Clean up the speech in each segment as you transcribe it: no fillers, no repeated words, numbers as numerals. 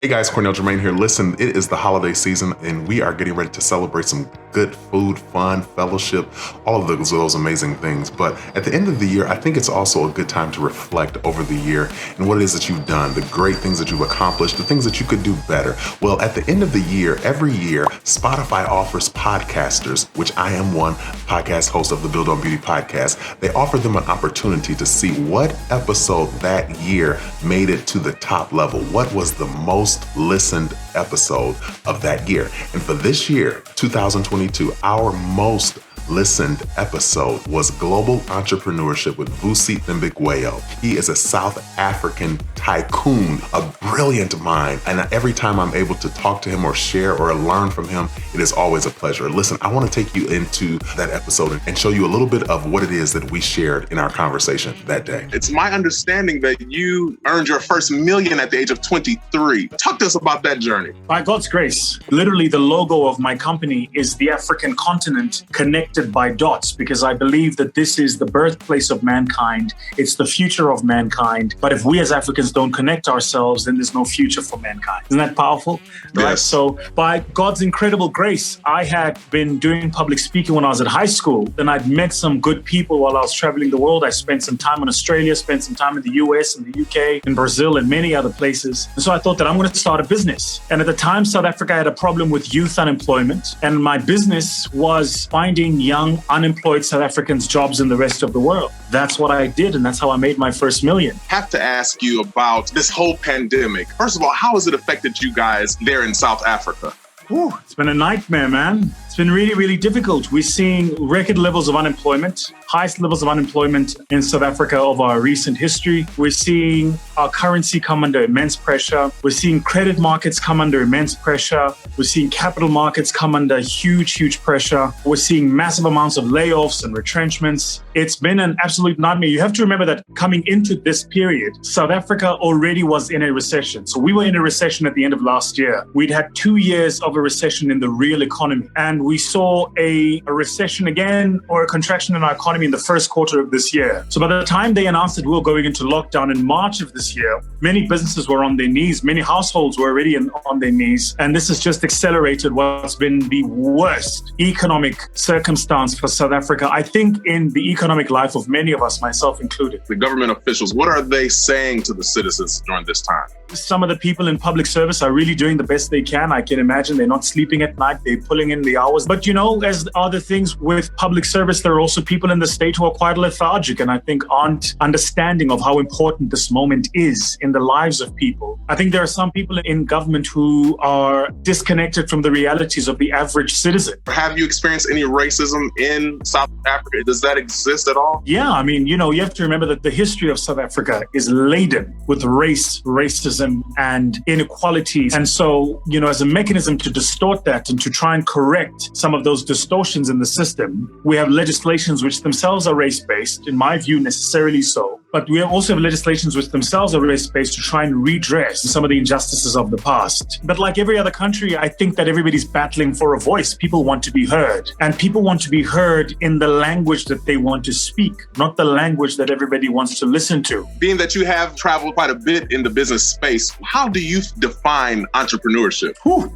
Hey guys, Cornell Jermaine here. Listen, it is the holiday season and we are getting ready to celebrate some good food, fun, fellowship, all of those amazing things. But at the end of the year, I think it's also a good time to reflect over the year and what it is that you've done, the great things that you've accomplished, the things that you could do better. Well, at the end of the year, every year, Spotify offers podcasters, which I am one podcast host of the Build on Beauty podcast. They offer them an opportunity to see what episode that year made it to the top level. What was the most listened episode of that year? And for this year, 2022, our most listened episode was Global Entrepreneurship with Vusi Thembekwayo. He is a South African tycoon, a brilliant mind. And every time I'm able to talk to him or share or learn from him, it is always a pleasure. Listen, I want to take you into that episode and show you a little bit of what it is that we shared in our conversation that day. It's my understanding that you earned your first million at the age of 23. Talk to us about that journey. By God's grace, literally the logo of my company is the African continent connected by dots, because I believe that this is the birthplace of mankind. It's the future of mankind. But if we as Africans don't connect ourselves, then there's no future for mankind. Isn't that powerful? Yes. Right. So by God's incredible grace, I had been doing public speaking when I was at high school. Then I'd met some good people while I was traveling the world. I spent some time in Australia, spent some time in the US and the UK, in Brazil and many other places. And so I thought that I'm going to start a business. And at the time, South Africa had a problem with youth unemployment. And my business was finding young, unemployed South Africans jobs in the rest of the world. That's what I did, and that's how I made my first million. Have to ask you about this whole pandemic. First of all, how has it affected you guys there in South Africa? Whew, it's been a nightmare, man. It's been really, really difficult. We're seeing record levels of unemployment, highest levels of unemployment in South Africa of our recent history. We're seeing our currency come under immense pressure. We're seeing credit markets come under immense pressure. We're seeing capital markets come under huge, huge pressure. We're seeing massive amounts of layoffs and retrenchments. It's been an absolute nightmare. You have to remember that coming into this period, South Africa already was in a recession. So we were in a recession at the end of last year. We'd had 2 years of a recession in the real economy. And we saw a recession again, or a contraction in our economy in the first quarter of this year. So by the time they announced that we were going into lockdown in March of this year, many businesses were on their knees. Many households were already on their knees. And this has just accelerated what's been the worst economic circumstance for South Africa, I think, in the economic life of many of us, myself included. The government officials, what are they saying to the citizens during this time? Some of the people in public service are really doing the best they can. I can imagine they're not sleeping at night. They're pulling in the hours. But, you know, as other things with public service, there are also people in the state who are quite lethargic and I think aren't understanding of how important this moment is in the lives of people. I think there are some people in government who are disconnected from the realities of the average citizen. Have you experienced any racism in South Africa? Does that exist at all? Yeah, I mean, you know, you have to remember that the history of South Africa is laden with racism and inequality. And so, you know, as a mechanism to distort that and to try and correct some of those distortions in the system, we have legislations which themselves are race-based, in my view, necessarily so. But we also have legislations which themselves are race-based to try and redress some of the injustices of the past. But like every other country, I think that everybody's battling for a voice. People want to be heard. And people want to be heard in the language that they want to speak, not the language that everybody wants to listen to. Being that you have traveled quite a bit in the business space, how do you define entrepreneurship? Whew.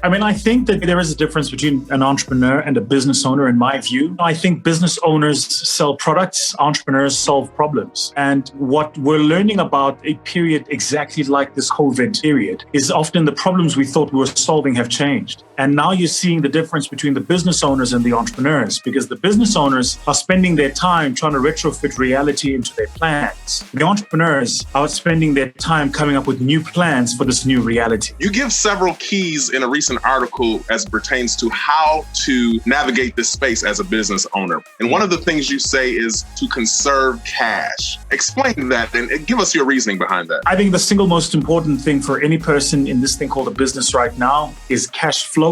I mean, I think that there is a difference between an entrepreneur and a business owner, in my view. I think business owners sell products, entrepreneurs solve problems. And what we're learning about a period exactly like this COVID period is often the problems we thought we were solving have changed. And now you're seeing the difference between the business owners and the entrepreneurs, because the business owners are spending their time trying to retrofit reality into their plans. The entrepreneurs are spending their time coming up with new plans for this new reality. You give several keys in a recent article as it pertains to how to navigate this space as a business owner. And one of the things you say is to conserve cash. Explain that and give us your reasoning behind that. I think the single most important thing for any person in this thing called a business right now is cash float,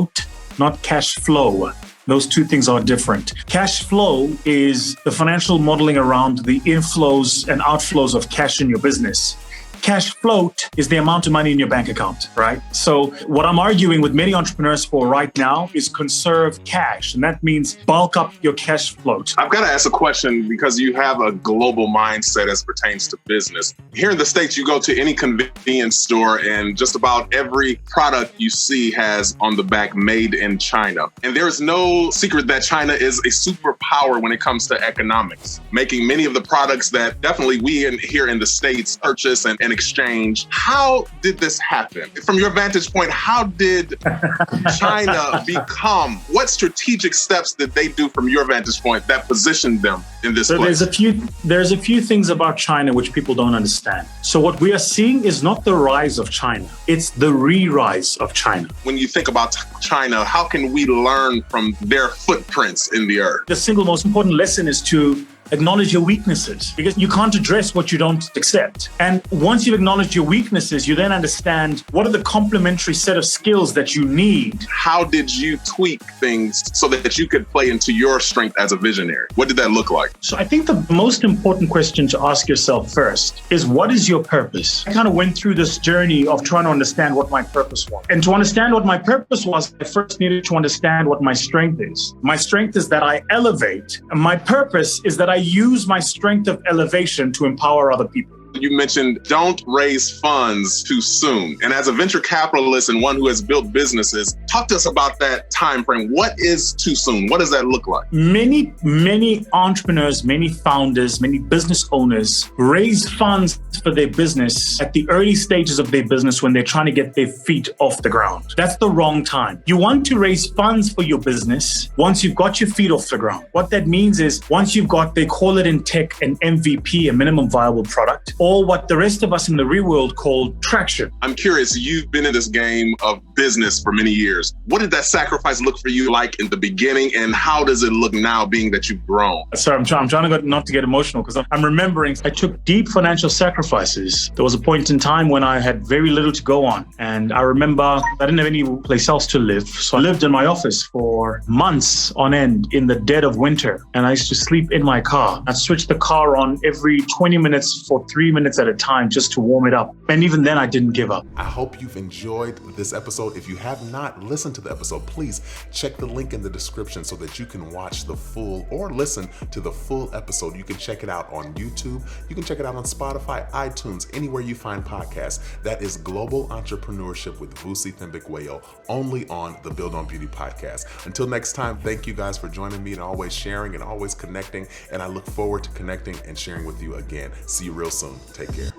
not cash flow. Those two things are different. Cash flow is the financial modeling around the inflows and outflows of cash in your business. Cash float is the amount of money in your bank account, right? So what I'm arguing with many entrepreneurs for right now is conserve cash. And that means bulk up your cash float. I've got to ask a question because you have a global mindset as pertains to business. Here in the States, you go to any convenience store and just about every product you see has on the back made in China. And there's no secret that China is a superpower when it comes to economics, making many of the products that definitely we here in the States purchase and exchange. How did this happen? From your vantage point, how did China become? What strategic steps did they do from your vantage point that positioned them in this place? There's a few things about China which people don't understand. So what we are seeing is not the rise of China, it's the re-rise of China. When you think about China, how can we learn from their footprints in the earth? The single most important lesson is to acknowledge your weaknesses, because you can't address what you don't accept. And once you've acknowledged your weaknesses, you then understand what are the complementary set of skills that you need. How did you tweak things so that you could play into your strength as a visionary? What did that look like? So I think the most important question to ask yourself first is, what is your purpose? I kind of went through this journey of trying to understand what my purpose was. And to understand what my purpose was, I first needed to understand what my strength is. My strength is that I elevate. And my purpose is that I use my strength of elevation to empower other people. You mentioned don't raise funds too soon. And as a venture capitalist and one who has built businesses, talk to us about that time frame. What is too soon? What does that look like? Many entrepreneurs, many founders, many business owners raise funds for their business at the early stages of their business when they're trying to get their feet off the ground. That's the wrong time. You want to raise funds for your business once you've got your feet off the ground. What that means is once you've got, they call it in tech, an MVP, a minimum viable product, or what the rest of us in the real world call traction. I'm curious, you've been in this game of business for many years. What did that sacrifice look for you like in the beginning, and how does it look now being that you've grown? Sorry, I'm trying to not to get emotional because I'm remembering I took deep financial sacrifices. There was a point in time when I had very little to go on. And I remember I didn't have any place else to live. So I lived in my office for months on end in the dead of winter. And I used to sleep in my car. I'd switch the car on every 20 minutes for 3 minutes at a time just to warm it up. And even then I didn't give up. I hope you've enjoyed this episode. If you have not listened to the episode, please check the link in the description so that you can watch the full or listen to the full episode. You can check it out on YouTube. You can check it out on Spotify, iTunes, anywhere you find podcasts. That is Global Entrepreneurship with Vusi Thembekwayo, only on the Build on Beauty podcast. Until next time, thank you guys for joining me and always sharing and always connecting. And I look forward to connecting and sharing with you again. See you real soon. Take care.